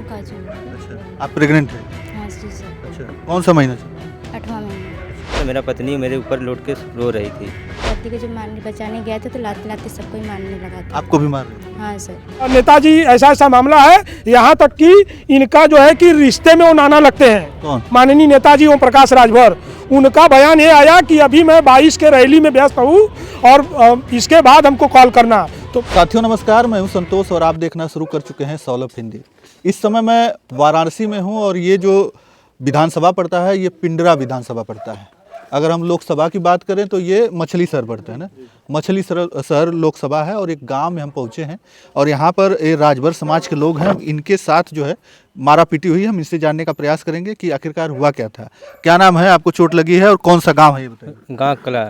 काजू। अच्छा, आप प्रेग्नेंट हैं? हाँ जी सर। अच्छा, कौन सा महीना चल रहा है? 8वां महीना। तो मेरा पत्नी मेरे ऊपर लौट के रो रही थी। पति को जब मारने बचाने गया था तो लाते लाते सबको ही मारने लगा था। आपको भी मार रहे थे? हाँ सर। नेताजी ऐसा ऐसा मामला है, यहाँ तक कि इनका जो है कि रिश्ते में वो नाना लगते हैं। कौन? माननीय नेताजी ओम प्रकाश राजभर। उनका बयान ये आया कि अभी मैं 22 के रैली में व्यस्त हूँ और इसके बाद हमको कॉल करना। तो साथियों नमस्कार, मैं हूं संतोष और आप देखना शुरू कर चुके हैं सौलभ हिंदी। इस समय मैं वाराणसी में हूं और ये जो विधानसभा पड़ता है ये पिंडरा विधानसभा पड़ता है। अगर हम लोकसभा की बात करें तो ये मछली शहर पड़ता है ना, मछली शहर लोकसभा है। और एक गांव में हम पहुंचे हैं और यहाँ पर ये राजभर समाज के लोग हैं। इनके साथ जो है मारा पीटी हुई है। हम इनसे जानने का प्रयास करेंगे कि आखिरकार हुआ क्या था। क्या नाम है, आपको चोट लगी है और कौन सा गाँव है ये बताइए। गाँव कला।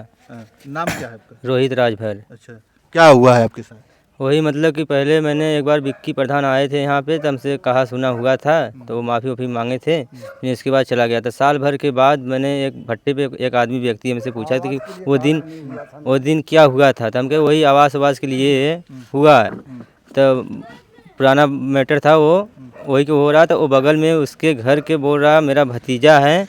नाम क्या है आपका? रोहित राजभर। अच्छा, क्या हुआ है आपके साथ? वही मतलब कि पहले मैंने एक बार विक्की प्रधान आए थे यहाँ पे, तो हमसे कहा सुना हुआ था, तो वो माफ़ी वाफ़ी मांगे थे। फिर इसके बाद चला गया था। साल भर के बाद मैंने एक भट्टे पे एक आदमी व्यक्ति हमसे पूछा था कि वो दिन क्या हुआ था। तो हम कहे वही आवास के लिए हुआ। तो पुराना मैटर था वो, वही के हो रहा था। वो बगल में उसके घर के बोल रहा मेरा भतीजा है,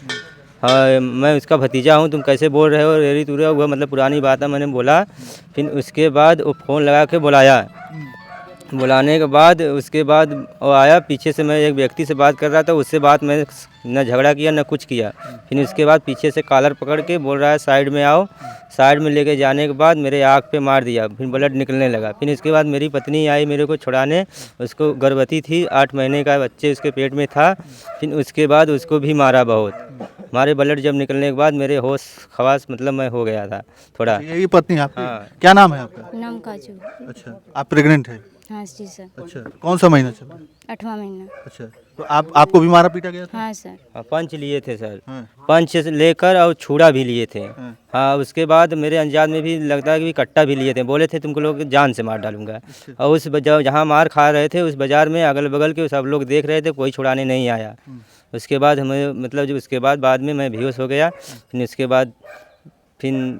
हाँ मैं उसका भतीजा हूँ, तुम कैसे बोल रहे हो रेरी तुरा हुआ, मतलब पुरानी बात है। मैंने बोला। फिर उसके बाद वो फ़ोन लगा के बुलाया। बुलाने के बाद उसके बाद वो आया पीछे से। मैं एक व्यक्ति से बात कर रहा था, उससे बात मैंने न झगड़ा किया न कुछ किया। फिर उसके बाद पीछे से कॉलर पकड़ के बोल रहा है साइड में आओ। साइड में लेके जाने के बाद मेरे आँख पे मार दिया, फिर ब्लड निकलने लगा। फिर इसके बाद मेरी पत्नी आई मेरे को छुड़ाने। उसको गर्भवती थी, 8 महीने का बच्चे उसके पेट में था। फिर उसके बाद उसको भी मारा बहुत। हमारे ब्लड जब निकलने के बाद मेरे होश खवास मतलब मैं हो गया था थोड़ा। यही पत्नी आपकी? हाँ। क्या नाम है आपका? नाम काजू। अच्छा, आप प्रेग्नेंट है? हाँ जी सर। अच्छा, कौन सा महीना चल रहा है? 8वां महीना। अच्छा, तो आपको भी मारा पीटा गया था? हाँ सर। पंच लिए थे सर। हाँ। पंच से लेकर और छुरा भी लिए थे। हाँ। हाँ, उसके बाद मेरे अंजाद में भी लगता है कि कट्टा भी लिए थे। बोले थे तुमको लोग जान से मार डालूंगा। और उस जहाँ मार खा रहे थे उस बाज़ार में अगल बगल के सब लोग देख रहे थे, कोई छुड़ाने नहीं आया। उसके बाद हमें मतलब जो उसके बाद में मैं बेहोश हो गया। फिर उसके बाद फिर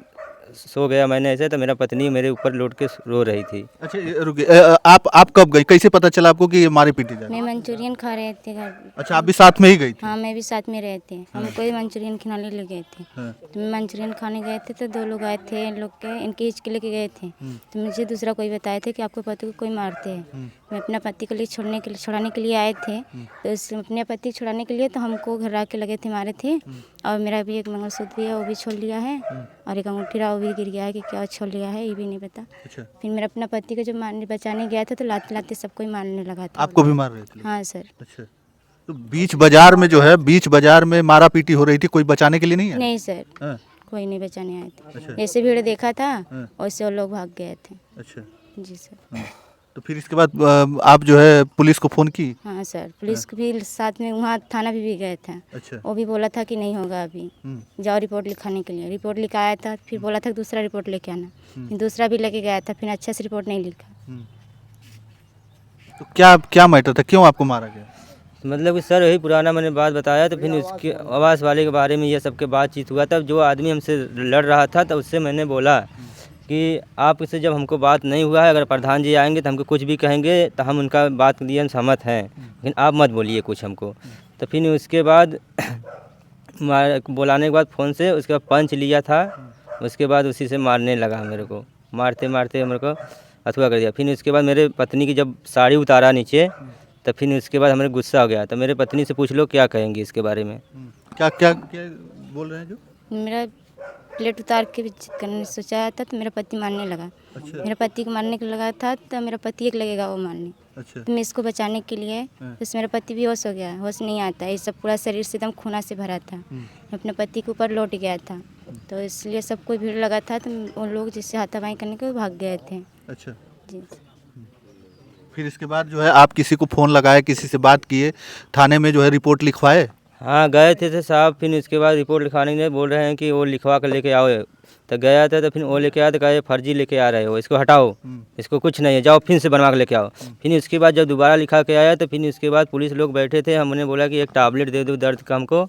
सो गया मैंने ऐसे। तो मेरा पत्नी मेरे ऊपर लौट के रो रही थी। अच्छा, रुकिए, आप कब गई? कैसे पता चला आपको कि ये मारे पीटे जा रहे? मैं मंचूरियन खा रहे थे घर। अच्छा, आप भी साथ में ही गई थी? हाँ मैं भी साथ में रहे थे। हम कोई मंचूरियन खिलाने ले गए थे। हाँ। तो मैं मंचूरियन खाने गए थे तो 2 लोग आए थे, इन लोग के इनके हिच के लेके गए थे। तो मुझे दूसरा कोई बताए थे कि आपके पति को कोई मारते हैं। मैं अपना पति के लिए छुड़ाने के लिए आए थे। तो अपने पति छुड़ाने के लिए तो हमको घर आके लगे थे, मारे थे। और मेरा भी एक मंगलसूत्र भी है वो भी छोड़ लिया है, और एक अंगूठी रहा वो भी गिर गया है। कि क्या छोड़ लिया है ये भी नहीं पता। अच्छा, फिर मेरा अपना पति को जब मारने बचाने गया था तो लाते लाते सबको ही मारने लगा था। आपको भी मार रहे थे? हाँ सर। अच्छा, तो बीच बाजार में जो है, बीच बाजार में मारा पीटी हो रही थी, कोई बचाने के लिए नहीं है? नहीं सर, हाँ। कोई नहीं बचाने आए थे। अच्छा। जैसे भीड़ देखा था हाँ। वैसे वो लोग भाग गए थे। अच्छा, जी सर। हाँ। तो फिर इसके बाद आप जो है पुलिस को फ़ोन की? हाँ सर, पुलिस को भी साथ में वहाँ थाना भी गए थे। अच्छा। वो भी बोला था कि नहीं होगा अभी, जाओ रिपोर्ट लिखाने के लिए। रिपोर्ट लिखाया था, फिर बोला था दूसरा रिपोर्ट लेके आना। फिर दूसरा भी लेके गया था, फिर अच्छे से रिपोर्ट नहीं लिखा। तो क्या मैटर था, क्यों आपको मारा गया? मतलब कि सर यही पुराना मैंने बात बताया। तो फिर उसके आवास वाले के बारे में ये सब के बातचीत हुआ। तब जो आदमी हमसे लड़ रहा था तब उससे मैंने बोला कि आपसे जब हमको बात नहीं हुआ है, अगर प्रधान जी आएंगे तो हमको कुछ भी कहेंगे तो हम उनका बात के लिए सहमत हैं, लेकिन आप मत बोलिए कुछ हमको। तो फिर उसके बाद बुलाने के बाद फ़ोन से उसके बाद पंच लिया था। उसके बाद उसी से मारने लगा मेरे को। मारते मारते मेरे को अथवा कर दिया। फिर उसके बाद मेरे पत्नी की जब साड़ी उतारा नीचे, तो फिर उसके बाद हमें गुस्सा हो गया। तो मेरे पत्नी से पूछ लो क्या कहेंगी इसके बारे में। क्या क्या क्या बोल रहे हैं जो? मेरा प्लेट उतार के भी करने सोचा था तो मेरा पति मारने लगा। अच्छा। मेरा पति को मारने को लगा था तो मेरा पति एक लगेगा वो मारने। अच्छा। तो मैं इसको बचाने के लिए तो मेरा पति भी होश हो गया, होश नहीं आता। ये सब पूरा शरीर से एकदम खूना से भरा था। मैं अपने पति के ऊपर लौट गया था, तो इसलिए सबको भीड़ लगा था। तो वो लोग जिससे हाथापाई करने के भाग गए थे। अच्छा, जी। फिर इसके बाद जो है आप किसी को फ़ोन लगाए, किसी से बात किए, थाने में जो है रिपोर्ट लिखवाए? हाँ गए थे साहब। फिर इसके बाद रिपोर्ट लिखाने के लिए बोल रहे हैं कि वो लिखवा कर लेके आओ। तो गया था तो फिर वो लेके आया तो कहे फर्जी लेके आ रहे हो, इसको हटाओ, इसको कुछ नहीं है, जाओ फिर से बनवा के लेके आओ। फिर उसके बाद जब दोबारा लिखा के आया तो फिर उसके बाद पुलिस लोग बैठे थे। हमने बोला कि एक टैबलेट दे दो दर्द का हमको।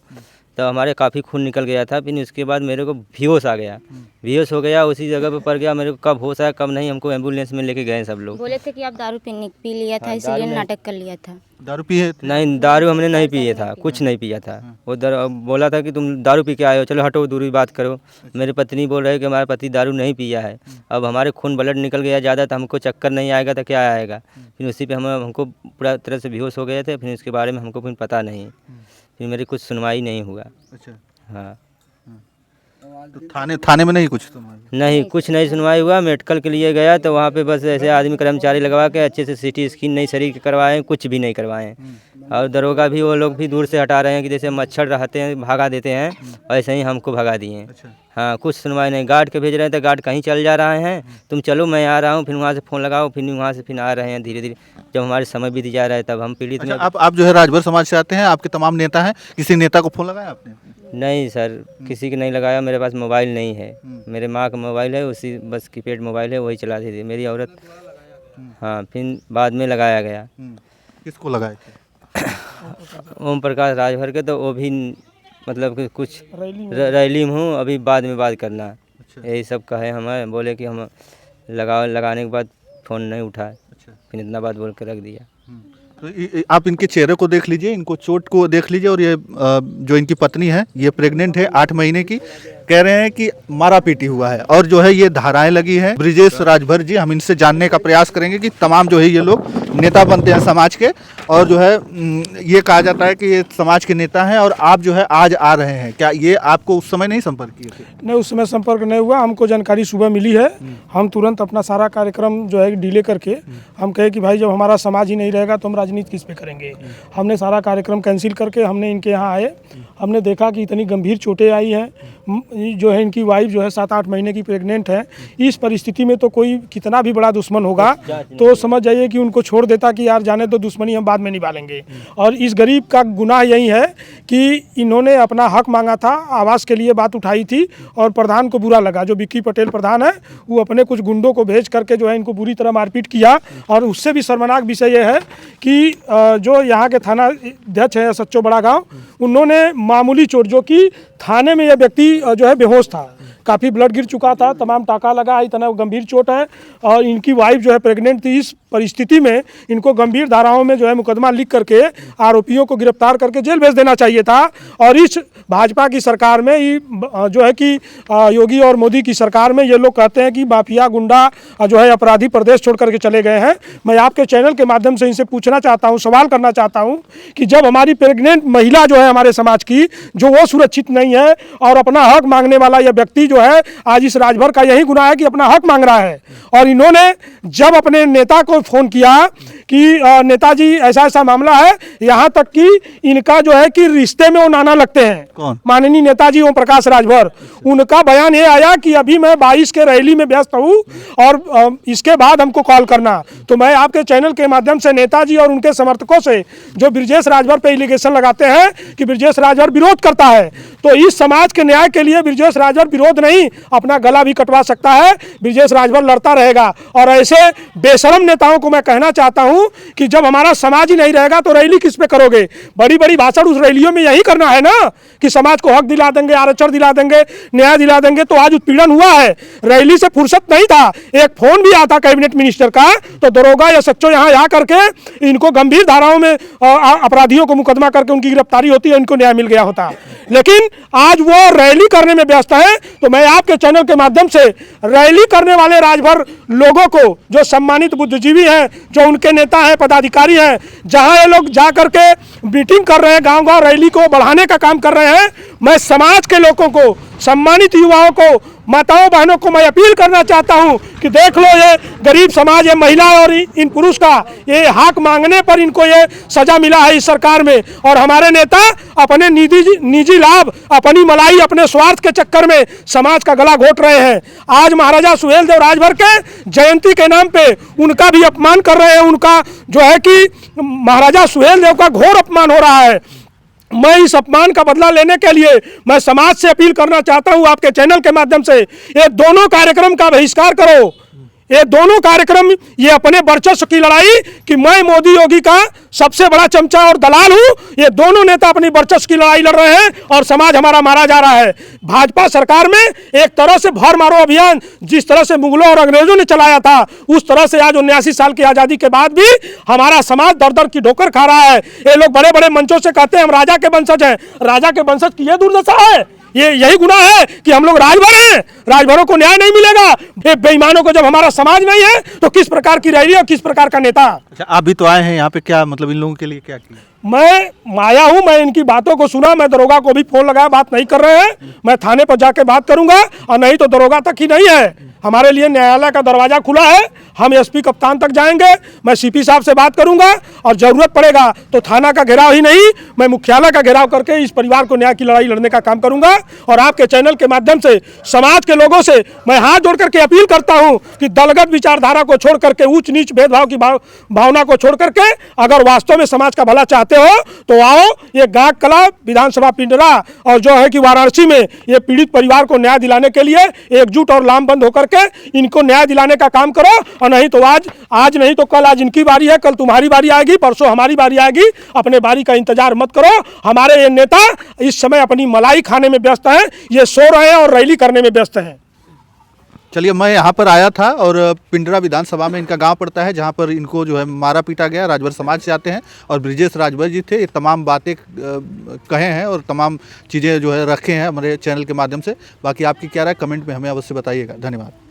तो हमारे काफ़ी खून निकल गया था। फिर उसके बाद मेरे को बेहोश आ गया, बेहोश हो गया, उसी जगह पे पड़ गया। मेरे को कब होश आया कब नहीं, हमको एम्बुलेंस में लेके गए सब लोग। बोले थे कि आप दारू पी लिया था, इसलिए नाटक कर लिया था। दारू पिए थे? नहीं, दारू हमने नहीं पिए था, कुछ नहीं पिया था। वो बोला था कि तुम दारू पी के आए हो, चलो हटो दूरी बात करो। मेरी पत्नी बोल रहे कि हमारा पति दारू नहीं पिया है। अब हमारे खून ब्लड निकल गया ज़्यादा, तो हमको चक्कर नहीं आएगा तो क्या आएगा। फिर उसी पे हमको पूरा तरह से बेहोश हो गए थे। फिर उसके बारे में हमको फिर पता नहीं, फिर मेरी कुछ सुनवाई नहीं हुआ। अच्छा, हाँ, तो थाने में नहीं कुछ सुनवाई? नहीं, कुछ नहीं सुनवाई हुआ। मेडिकल के लिए गया तो वहाँ पे बस ऐसे आदमी कर्मचारी लगवा के अच्छे से सीटी स्कैन नहीं शरीर के करवाए, कुछ भी नहीं करवाए। और दरोगा भी वो लोग भी दूर से हटा रहे हैं कि जैसे मच्छर रहते हैं भगा देते हैं, वैसे ही हमको भगा दिए। अच्छा। हाँ, कुछ सुनवाई नहीं। गार्ड के भेज रहे हैं तो गार्ड कहीं चल जा रहे हैं, तुम चलो मैं आ रहा हूँ। फिर वहाँ से फ़ोन लगाओ, फिर वहाँ से फिर आ रहे हैं धीरे धीरे। जब हमारे समय बीत जा रहा है तब हम पीड़ित अच्छा, में। आप जो है राजभर समाज से आते हैं, आपके तमाम नेता हैं, किसी नेता को फ़ोन लगाया आपने? नहीं सर, किसी के नहीं लगाया। मेरे पास मोबाइल नहीं है, मेरे माँ का मोबाइल है, उसी बस कीपैड मोबाइल है, वही चलाती थी मेरी औरत। हाँ, फिर बाद में लगाया गया। किसको लगाए थे? ओम प्रकाश राजभर के, तो वो भी मतलब कि कुछ रैली में हूँ, अभी बाद में बात करना। यही सब कहे हमें, बोले कि हम लगाने के बाद फ़ोन नहीं उठाए। फिर इतना बात बोल कर रख दिया। तो आप इनके चेहरे को देख लीजिए, इनको चोट को देख लीजिए। और ये जो इनकी पत्नी है, ये प्रेग्नेंट है 8 महीने की, कह रहे हैं कि मारा पीटी हुआ है। और जो है ये धाराएं लगी है। ब्रिजेश राजभर जी, हम इनसे जानने का प्रयास करेंगे कि तमाम जो है ये लोग नेता बनते हैं समाज के, और जो है ये कहा जाता है कि ये समाज के नेता हैं, और आप जो है आज आ रहे हैं, क्या ये आपको उस समय नहीं संपर्क किए थे? नहीं, उस समय संपर्क नहीं हुआ। हमको जानकारी सुबह मिली है, हम तुरंत अपना सारा कार्यक्रम जो है डिले करके हम कहे कि भाई जब हमारा समाज ही नहीं रहेगा तो हम राजनीति किस पे करेंगे। हमने सारा कार्यक्रम कैंसिल करके हमने इनके यहाँ आए। हमने देखा कि इतनी गंभीर चोटें आई हैं, जो है इनकी वाइफ जो है 7-8 महीने की प्रेग्नेंट है। इस परिस्थिति में तो कोई कितना भी बड़ा दुश्मन होगा तो समझ जाइए कि उनको छोड़ देता कि यार जाने तो, दुश्मनी हम बाद में निभालेंगे। और इस गरीब का गुनाह यही है कि इन्होंने अपना हक मांगा था, आवास के लिए बात उठाई थी, और प्रधान को बुरा लगा, जो विक्की पटेल प्रधान है, वो अपने कुछ गुंडों को भेज करके जो है इनको बुरी तरह मारपीट किया। और उससे भी शर्मनाक विषय यह है कि जो यहाँ के थाना अध्यक्ष है सच्चो बड़ा गाँव, उन्होंने मामूली चोट, जो कि थाने में यह व्यक्ति जो है बेहोश था, काफ़ी ब्लड गिर चुका था, तमाम टाका लगा, इतना गंभीर चोट है। और इनकी वाइफ जो है प्रेग्नेंट थी। इस परिस्थिति में इनको गंभीर धाराओं में जो है मुकदमा लिख करके आरोपियों को गिरफ्तार करके जेल भेज देना चाहिए था। और इस भाजपा की सरकार में जो है कि योगी और मोदी की सरकार में ये लोग कहते हैं कि माफिया गुंडा जो है अपराधी प्रदेश छोड़ करके चले गए हैं। मैं आपके चैनल के माध्यम से इनसे पूछना चाहता हूँ, सवाल करना चाहता हूँ कि जब हमारी प्रेग्नेंट महिला जो है हमारे समाज की, जो वो सुरक्षित नहीं है और अपना हक मांगने वाला यह व्यक्ति जो है, आज इस राजभर का यही गुनाह है कि अपना हक मांग रहा है। और इन्होंने जब अपने नेता को फोन किया कि नेताजी ऐसा ऐसा मामला है, यहाँ तक कि इनका जो है कि रिश्ते में वो नाना लगते हैं। कौन? माननीय नेताजी ओम प्रकाश राजभर। उनका बयान ये आया कि अभी मैं 22 के रैली में व्यस्त हूँ और इसके बाद हमको कॉल करना। तो मैं आपके चैनल के माध्यम से नेताजी और उनके समर्थकों से, जो ब्रिजेश राजभर पे एलिगेशन लगाते हैं कि ब्रिजेश राजभर विरोध करता है, तो इस समाज के न्याय के लिए ब्रिजेश राजभर विरोध नहीं, अपना गला भी कटवा सकता है। ब्रिजेश राजभर लड़ता रहेगा। और ऐसे बेशरम नेताओं को मैं कहना चाहता हूं कि जब हमारा समाज ही नहीं रहेगा तो रैली किस पे करोगे? बड़ी बड़ी भाषण उस रैलियों में यही करना है ना कि समाज को हक दिला देंगे, आरक्षण दिला देंगे, न्याय दिला देंगे। तो आज उत्पीड़न हुआ है, रैली से फुर्सत नहीं था। एक फोन भी आता कैबिनेट मिनिस्टर का, तो दरोगा या सच्चो यहाँ आ करके इनको गंभीर धाराओं में अपराधियों को मुकदमा करके उनकी गिरफ्तारी होती है, इनको न्याय मिल गया होता। लेकिन आज वो रैली करने में व्यस्त है। तो मैं आपके चैनल के माध्यम से रैली करने वाले राजभर लोगों को, जो सम्मानित बुद्धिजीवी हैं, जो उनके नेता हैं, पदाधिकारी हैं, जहां ये लोग जा करके मीटिंग कर रहे हैं, गांव गांव रैली को बढ़ाने का काम कर रहे हैं, मैं समाज के लोगों को, सम्मानित युवाओं को, माताओं बहनों को मैं अपील करना चाहता हूं कि देख लो, ये गरीब समाज, ये महिला और इन पुरुष का ये हक मांगने पर इनको ये सजा मिला है इस सरकार में। और हमारे नेता अपने निजी लाभ, अपनी मलाई, अपने स्वार्थ के चक्कर में समाज का गला घोट रहे हैं। आज महाराजा सुहेलदेव राजभर के जयंती के नाम पे उनका भी अपमान कर रहे हैं। उनका जो है कि महाराजा सुहेलदेव का घोर अपमान हो रहा है। मैं इस अपमान का बदला लेने के लिए मैं समाज से अपील करना चाहता हूं आपके चैनल के माध्यम से, ये दोनों कार्यक्रम का बहिष्कार करो। ये दोनों कार्यक्रम ये अपने वर्चस्व की लड़ाई कि मैं मोदी योगी का सबसे बड़ा चमचा और दलाल हूं, ये दोनों नेता अपनी वर्चस्व की लड़ाई लड़ रहे हैं और समाज हमारा मारा जा रहा है। भाजपा सरकार में एक तरह से भर मारो अभियान जिस तरह से मुगलों और अंग्रेजों ने चलाया था, उस तरह से आज 79 साल की आज़ादी के बाद भी हमारा समाज दर दर की ठोकर खा रहा है। ये लोग बड़े बड़े मंचों से कहते हैं हम राजा के वंशज हैं, राजा के वंशज की यह दुर्दशा है, ये यही गुनाह है कि हम लोग राजभर हैं, राजभरों को न्याय नहीं मिलेगा। ये बेईमानों को जब हमारा समाज नहीं है तो किस प्रकार की रैली और किस प्रकार का नेता। अच्छा, आप भी तो आए हैं यहाँ पे, क्या मतलब इन लोगों के लिए क्या किया? मैं आया हूं, मैं इनकी बातों को सुना, मैं दरोगा को भी फोन लगाया, बात नहीं कर रहे हैं, मैं थाने पर जाके बात करूंगा और नहीं तो दरोगा तक ही नहीं है, हमारे लिए न्यायालय का दरवाजा खुला है, हम एसपी कप्तान तक जाएंगे, मैं सीपी साहब से बात करूंगा और जरूरत पड़ेगा तो थाना का घेराव ही नहीं, मैं मुख्यालय का घेराव करके इस परिवार को न्याय की लड़ाई लड़ने का काम करूंगा। और आपके चैनल के माध्यम से समाज के लोगों से मैं हाथ जोड़ करके अपील करता हूं कि दलगत विचारधारा को छोड़ करके, ऊंच नीच भेदभाव की भावना को छोड़ करके अगर वास्तव में समाज का भला चाहते हो तो आओ, ये गांव कला विधानसभा पिंडरा और जो है कि वाराणसी में ये पीड़ित परिवार को न्याय दिलाने के लिए एकजुट और लामबंद होकर के इनको न्याय दिलाने का काम करो। और नहीं तो आज नहीं तो कल, आज इनकी बारी है, कल तुम्हारी बारी आएगी, परसों हमारी बारी आएगी, अपने बारी का इंतजार मत करो। हमारे ये नेता इस समय अपनी मलाई खाने में व्यस्त हैं, ये सो रहे हैं और रैली करने में व्यस्त हैं। चलिए, मैं यहाँ पर आया था और पिंडरा विधानसभा में इनका गांव पड़ता है, जहाँ पर इनको जो है मारा पीटा गया। राजभर समाज से आते हैं और ब्रिजेश राजभर जी थे, ये तमाम बातें कहे हैं और तमाम चीज़ें जो है रखे हैं हमारे चैनल के माध्यम से। बाकी आपकी क्या राय कमेंट में हमें अवश्य बताइएगा। धन्यवाद।